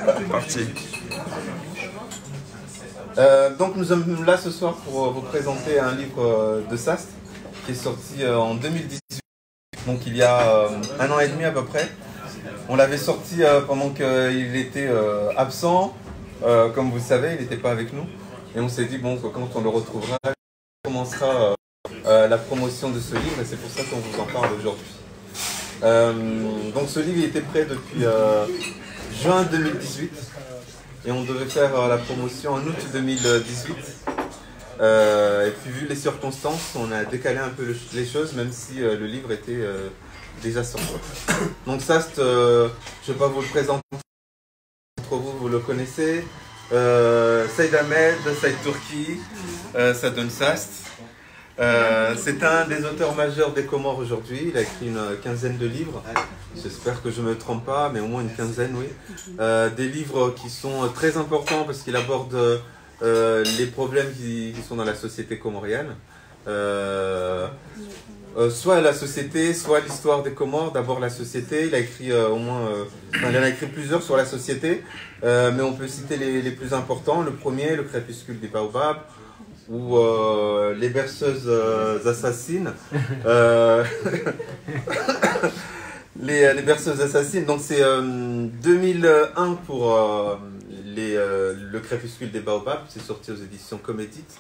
C'est parti. Donc nous sommes là ce soir pour vous présenter un livre de Sast qui est sorti en 2018, donc il y a 1 an et demi à peu près. On l'avait sorti pendant qu'il était absent, comme vous le savez, il n'était pas avec nous. Et on s'est dit, bon, quand on le retrouvera, on commencera la promotion de ce livre et c'est pour ça qu'on vous en parle aujourd'hui. Donc ce livre il était prêt depuis juin 2018 et on devait faire la promotion en août 2018. Et puis vu les circonstances, on a décalé un peu les choses même si le livre était déjà sorti. Donc Sast, je ne vais pas vous le présenter, entre vous le connaissez. Saïd Ahmed, Saïd Turki, ça donne Sast. C'est un des auteurs majeurs des Comores aujourd'hui. Il a écrit une quinzaine de livres. J'espère que je ne me trompe pas, mais au moins une quinzaine, oui. Des livres qui sont très importants parce qu'il aborde les problèmes qui sont dans la société comorienne. Soit la société, soit l'histoire des Comores. D'abord la société. Il a écrit il en a écrit plusieurs sur la société, mais on peut citer les plus importants. Le premier, le crépuscule des baobabs, ou les berceuses assassines. Les berceuses assassines. Donc c'est 2001 pour le crépuscule des baobabs. C'est sorti aux éditions Comédite.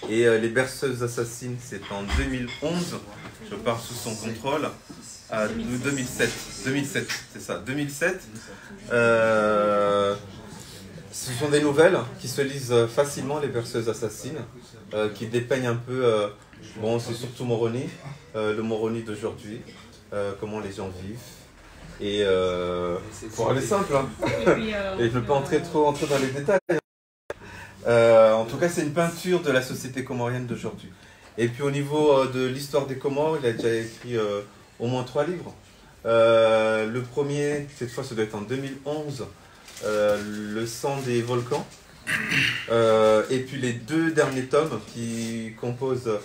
Et les berceuses assassines, c'est en 2011. Je pars sous son contrôle. 2007, c'est ça, 2007. Ce sont des nouvelles qui se lisent facilement, les berceuses assassines, qui dépeignent un peu, bon c'est surtout Moroni, le Moroni d'aujourd'hui, comment les gens vivent. Et pour aller simple, hein. Et je ne veux pas entrer dans les détails. En tout cas, c'est une peinture de la société comorienne d'aujourd'hui. Et puis au niveau de l'histoire des Comores, il a déjà écrit au moins 3 livres. Le premier, cette fois, ça doit être en 2011, Le sang des volcans. Et puis les 2 derniers tomes qui composent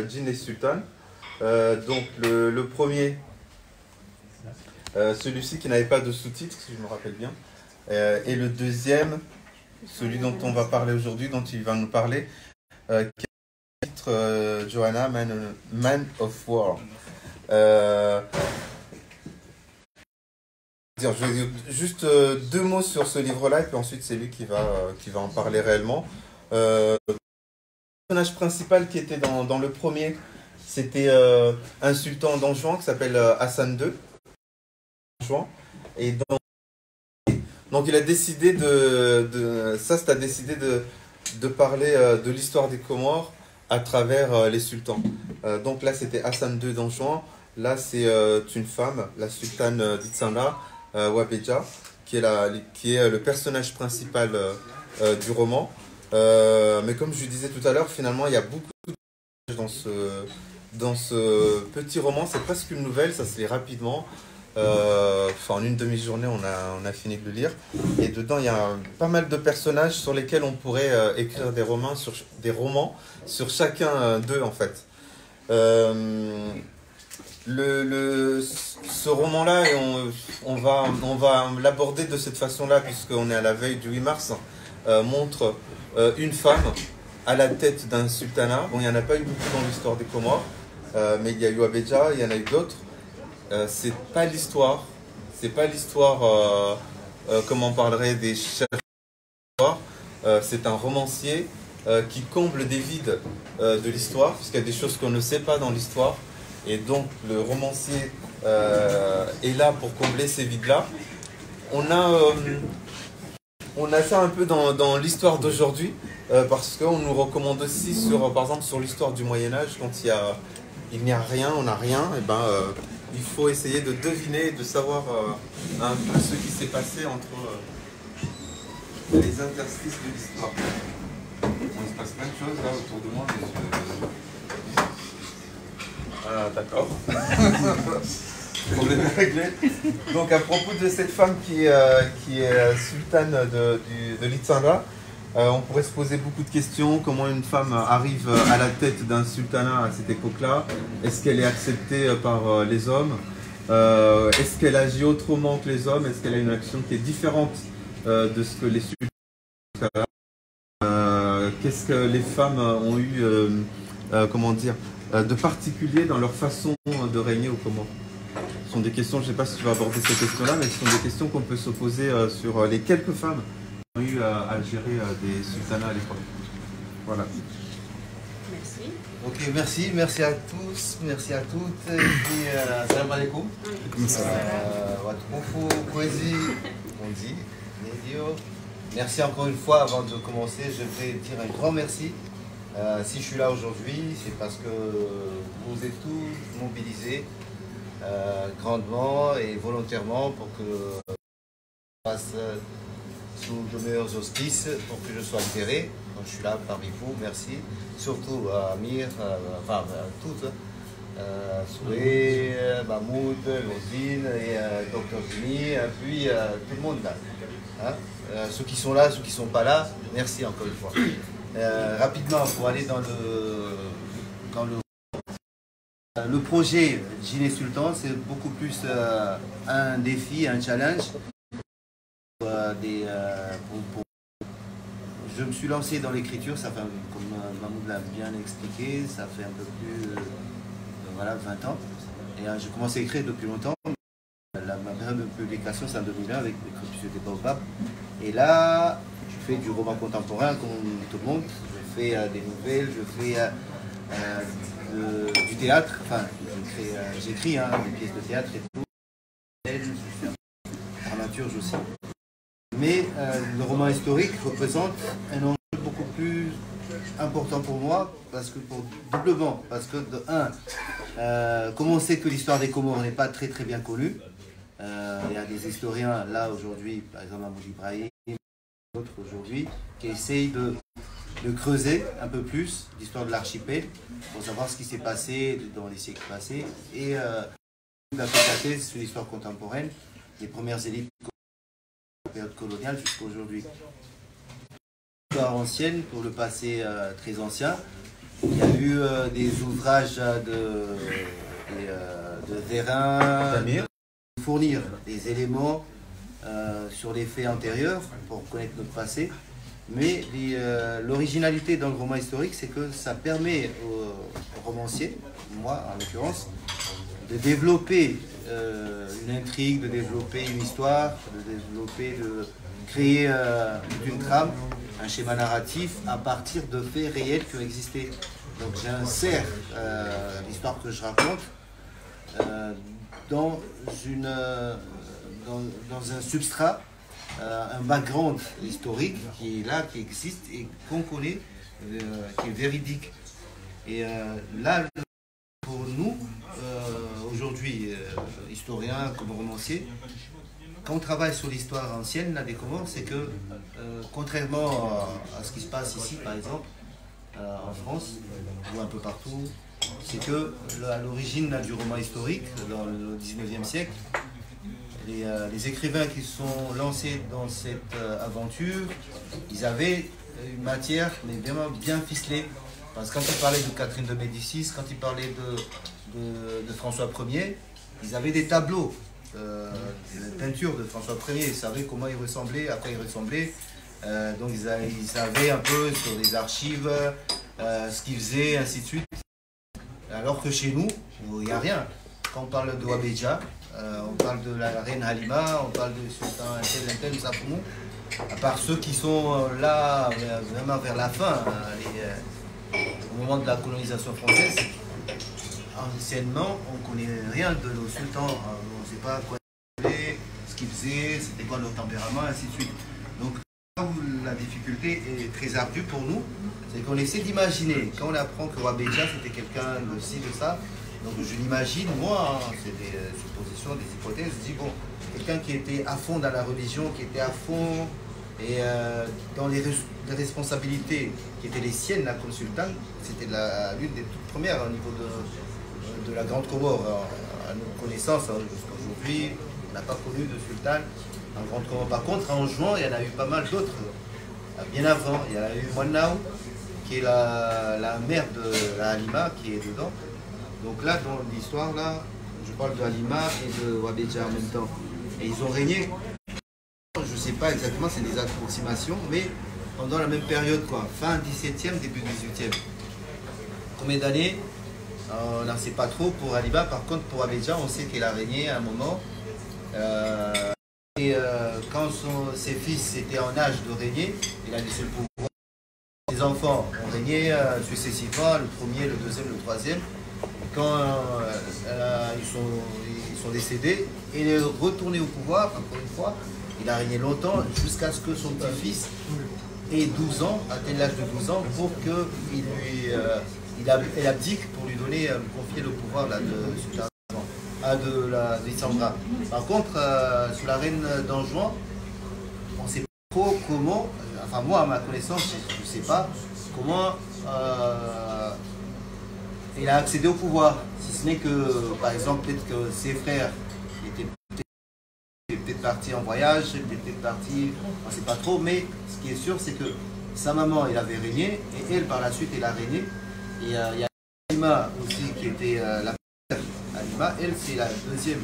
Djinn et Sultan. Donc le premier, celui-ci qui n'avait pas de sous-titres, si je me rappelle bien. Et le deuxième, celui dont on va parler aujourd'hui, dont il va nous parler, qui est le titre Johanna, Man of War. Je vais dire juste 2 mots sur ce livre-là, et puis ensuite c'est lui qui va en parler réellement. Le personnage principal qui était dans le premier, c'était un sultan d'Anjouan qui s'appelle Hassan II. Et donc il a décidé Sast a décidé de parler de l'histoire des Comores à travers les sultans. Donc là c'était Hassan II d'Anjouan, là c'est une femme, la sultane d'Itsanda, Wabeja, qui est le personnage principal du roman. Mais comme je disais tout à l'heure, finalement il y a beaucoup de personnages dans ce petit roman. C'est presque une nouvelle, ça se lit rapidement. En une demi-journée on a fini de le lire, et dedans il y a pas mal de personnages sur lesquels on pourrait écrire des romans sur chacun d'eux en fait. Ce roman là, on va l'aborder de cette façon là puisqu'on est à la veille du 8 mars, montre une femme à la tête d'un sultanat. Bon, il n'y en a pas eu beaucoup dans l'histoire des Comores, mais il y a eu Wabeja, il y en a eu d'autres. C'est pas l'histoire comme on parlerait des chefs d'histoire. C'est un romancier qui comble des vides de l'histoire, puisqu'il y a des choses qu'on ne sait pas dans l'histoire, et donc le romancier est là pour combler ces vides-là. On a ça un peu dans l'histoire d'aujourd'hui, parce qu'on nous recommande aussi par exemple sur l'histoire du Moyen-Âge, quand il n'y a rien, on n'a rien, et il faut essayer de deviner, de savoir un peu ce qui s'est passé entre les interstices de l'histoire. Il se passe plein de choses là autour de moi. Ah, d'accord. Problème réglé. Donc à propos de cette femme qui est sultane de l'Itsanda, on pourrait se poser beaucoup de questions. Comment une femme arrive à la tête d'un sultanat à cette époque-là? Est-ce qu'elle est acceptée par les hommes? Est-ce qu'elle agit autrement que les hommes? Est-ce qu'elle a une action qui est différente de ce que les sultans, qu'est-ce que les femmes ont eu, comment dire, de particulier dans leur façon de régner aux Comores. Ce sont des questions, je ne sais pas si tu vas aborder ces questions-là, mais ce sont des questions qu'on peut se poser sur les quelques femmes qui ont eu à gérer des sultanats à l'époque. Voilà. Merci. Ok, merci à tous, merci à toutes. Et puis, salam alaikum. Watmoufou, poésie, on dit, Nédio. Merci encore une fois, avant de commencer, je vais dire un grand merci. Si je suis là aujourd'hui, c'est parce que vous êtes tous mobilisés grandement et volontairement pour que je passe sous de meilleurs auspices, pour que je sois libéré. Donc, je suis là parmi vous, merci. Surtout à Amir, enfin à toutes, Soué, Mahmoud, Lozine et Dr Jimmy, puis tout le monde là. Hein? Ceux qui sont là, ceux qui ne sont pas là, merci encore une fois. Rapidement, pour aller dans le projet Gilet Sultan, c'est beaucoup plus un défi, un challenge. Je me suis lancé dans l'écriture, ça fait, comme Mahmoud l'a bien expliqué, ça fait un peu plus voilà, 20 ans. Et j'ai commencé à écrire depuis longtemps. Ma période de publication, c'est en 2001 avec les des Baobab. Et là, je fais du roman contemporain comme tout le monde. Je fais des nouvelles, je fais du théâtre. Enfin, j'écris des pièces de théâtre et tout. Je suis un dramaturge aussi. Mais le roman historique représente un enjeu beaucoup plus important pour moi, doublement, parce que de un, comme on sait que l'histoire des Comores n'est pas très bien connue, il y a des historiens là aujourd'hui, par exemple Mahmoud Ibrahim, d'autres aujourd'hui, qui essayent de creuser un peu plus l'histoire de l'archipel pour savoir ce qui s'est passé dans les siècles passés et d'appliquer sur l'histoire contemporaine, les premières élites de la période coloniale jusqu'à aujourd'hui. L'histoire ancienne pour le passé très ancien, il y a eu des ouvrages de Vérin, fournir des éléments sur les faits antérieurs pour connaître notre passé. Mais l'originalité dans le roman historique, c'est que ça permet aux romanciers, moi en l'occurrence, de développer une intrigue, de développer une histoire, de créer une trame, un schéma narratif à partir de faits réels qui ont existé. Donc j'insère l'histoire que je raconte dans un substrat, un background historique qui est là, qui existe et qu'on connaît, qui est véridique. Et là, pour nous, aujourd'hui, historiens comme romanciers, quand on travaille sur l'histoire ancienne là, des Comores, c'est que, contrairement à ce qui se passe ici, par exemple, en France, ou un peu partout, c'est que à l'origine du roman historique, dans le 19e siècle, les écrivains qui sont lancés dans cette aventure, ils avaient une matière mais vraiment bien ficelée. Parce que quand ils parlaient de Catherine de Médicis, quand ils parlaient de François Ier, ils avaient des tableaux, des peintures de François Ier, ils savaient comment il ressemblait, à quoi il ressemblait. Donc ils savaient un peu sur les archives ce qu'ils faisaient, ainsi de suite. Alors que chez nous, il n'y a rien. Quand on parle de Wabedja, on parle de la reine Halima, on parle de Sultan Intel, Safoumou, à part ceux qui sont là vraiment vers la fin, au moment de la colonisation française, anciennement, on ne connaît rien de nos sultans, on ne sait pas quoi ils faisaient, ce qu'ils faisaient, c'était quoi leur tempérament, ainsi de suite. Donc là où la difficulté est très ardue pour nous, c'est qu'on essaie d'imaginer, quand on apprend que Wabedja c'était quelqu'un de ci, de ça, donc je l'imagine, moi, c'est des suppositions, des hypothèses, je dis bon, quelqu'un qui était à fond dans la religion, qui était à fond et dans les responsabilités qui étaient les siennes là, comme sultan, c'était l'une des toutes premières au niveau de la Grande Comore. À nos connaissances, jusqu'à aujourd'hui, on n'a pas connu de sultan en Grande Comore. Par contre, en juin, il y en a eu pas mal d'autres. Bien avant, il y a eu Mwanao, qui est la mère de la Halima, qui est dedans. Donc là, dans l'histoire, là, je parle de Halima et de Wabedja en même temps. Et ils ont régné, je ne sais pas exactement, c'est des approximations, mais pendant la même période, quoi, fin 17e, début 18e. Combien d'années? On n'en sait pas trop pour Aliba. Par contre, pour Abidjan, on sait qu'il a régné à un moment. Quand ses fils étaient en âge de régner, il a laissé le pouvoir. Les enfants ont régné successivement, le premier, le deuxième, le troisième. Quand ils sont décédés, il est retourné au pouvoir, encore une fois. Il a régné longtemps, jusqu'à ce que son petit-fils ait 12 ans, atteigne l'âge de 12 ans, pour qu'il abdique pour lui donner, confier le pouvoir là, de Isandra. Par contre, sous la reine d'Anjouan, on ne sait pas trop comment, enfin moi à ma connaissance, je ne sais pas comment il a accédé au pouvoir. Si ce n'est que, par exemple, peut-être que ses frères étaient peut-être partis en voyage, peut-être partis, on ne sait pas trop, mais ce qui est sûr, c'est que sa maman, elle avait régné, et elle, par la suite, elle a régné. Et il y a Alima aussi, qui était la première. Alima, elle, c'est la deuxième.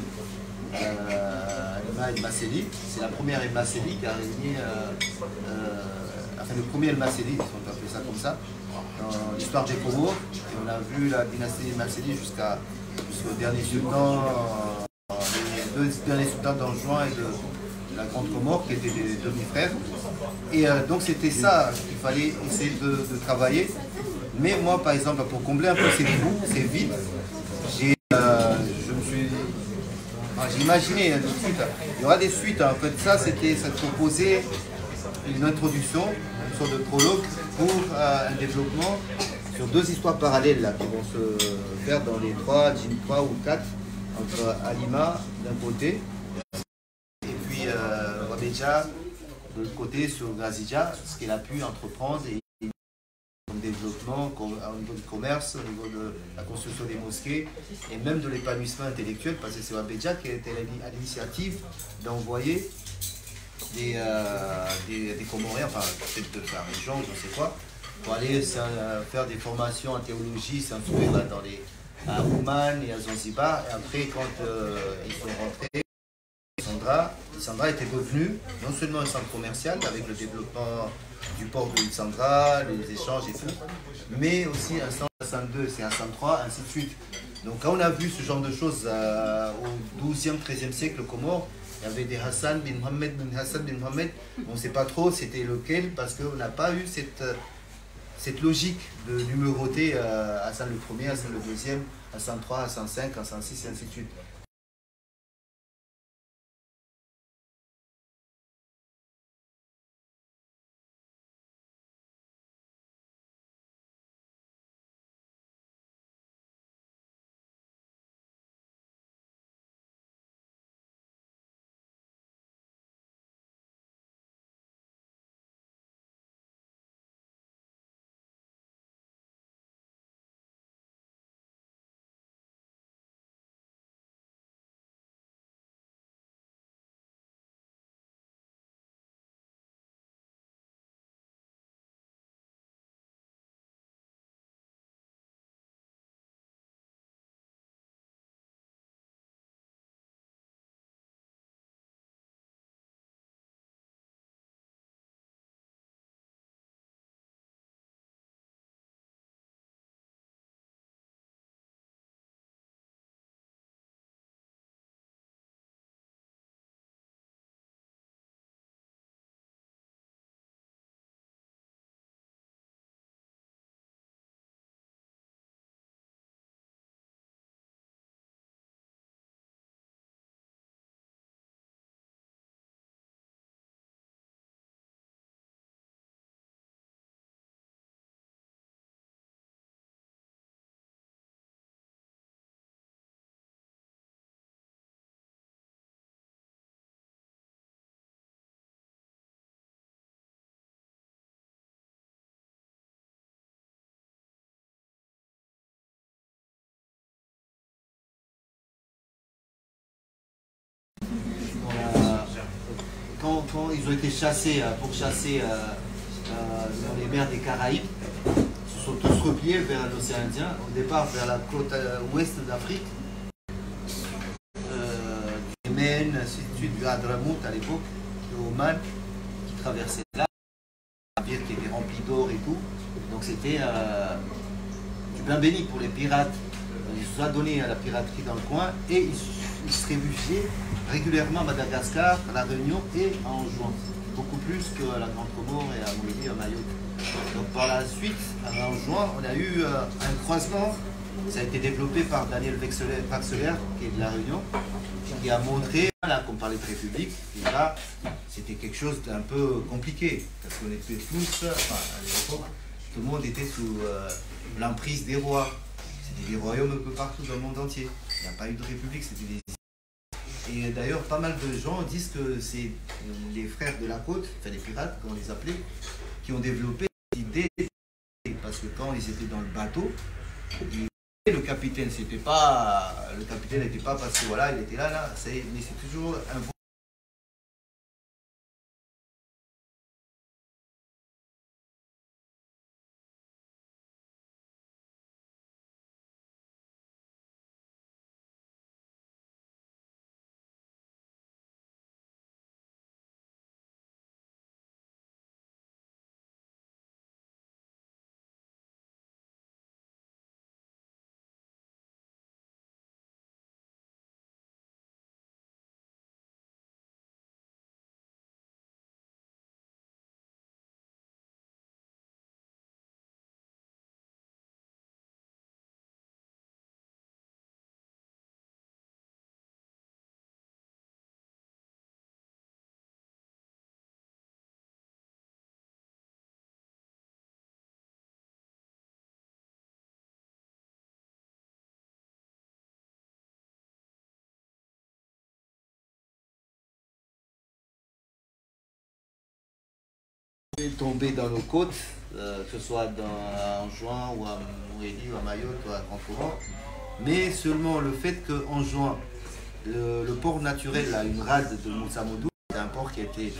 Alima El-Maseli, c'est la première El-Maseli qui a régné, enfin le premier El-Maseli, si on peut appeler ça comme ça, dans l'histoire des Comores. Et on a vu la dynastie El-Maseli jusqu'au dernier sultan, les deux derniers sultans d'Anjouan et de la Grande Comore, qui étaient des demi-frères. Et donc c'était ça qu'il fallait essayer de travailler. Mais moi, par exemple, pour combler un peu ces trous, ces vides, j'ai imaginé tout de suite, il y aura des suites. En fait, ça proposait une introduction, une sorte de prologue pour un développement sur deux histoires parallèles là, qui vont se faire dans les 3 ou 4, entre Alima d'un côté et puis Wabedja de l'autre côté sur Grazidja, ce qu'elle a pu entreprendre et comme développement au niveau du commerce, au niveau de la construction des mosquées et même de l'épanouissement intellectuel, parce que c'est Wabedja qui a été à l'initiative d'envoyer des Comoriens, enfin peut-être de faire des gens, je ne sais quoi, pour aller faire des formations en théologie, s'instruire à Oman et à Zanzibar. Et après, quand ils sont rentrés, Isandra était devenu non seulement un centre commercial avec le développement du port de Isandra, les échanges et tout, mais aussi un centre Hassan II, c'est Hassan III, ainsi de suite. Donc quand on a vu ce genre de choses au XIIe, XIIIe siècle, Comores, il y avait des Hassan bin Mohammed, on ne sait pas trop c'était lequel, parce qu'on n'a pas eu cette logique de numéroter Hassan le premier, Hassan le deuxième, Hassan III, Hassan V, Hassan VI, et ainsi de suite. Quand ils ont été pourchassés dans les mers des Caraïbes, ils se sont tous repliés vers l'océan Indien, au départ vers la côte ouest d'Afrique, du Yémen, ainsi de suite, du Hadramout à l'époque, de Oman, traverser là, un navire qui était rempli d'or et tout. Donc c'était du pain béni pour les pirates. Ils se sont donnés à la piraterie dans le coin et ils se réfugiaient régulièrement à Madagascar, à La Réunion et à Anjouan. Beaucoup plus qu'à la Grande Comore et à Montpellier, à Mayotte. Donc par la suite, à Anjouan, on a eu un croisement. Ça a été développé par Daniel Vaxelaire, qui est de La Réunion, qui a montré, là, comme parlait de République, déjà, c'était quelque chose d'un peu compliqué, parce qu'on était tous, enfin, à l'époque, tout le monde était sous l'emprise des rois. C'était des royaumes un peu partout dans le monde entier. Il n'y a pas eu de République, c'était des... Et d'ailleurs, pas mal de gens disent que c'est les frères de la côte, enfin les pirates, comme on les appelait, qui ont développé cette idée, parce que quand ils étaient dans le bateau, le capitaine, c'était pas, le capitaine n'était pas parce que voilà, il était là, mais c'est toujours un tombé dans nos côtes, que ce soit en juin ou à Montpellier, ou à Mayotte ou à Grand Comore, mais seulement le fait qu'en juin, le port naturel, là, une rade de Moussamoudou, c'est un port qui était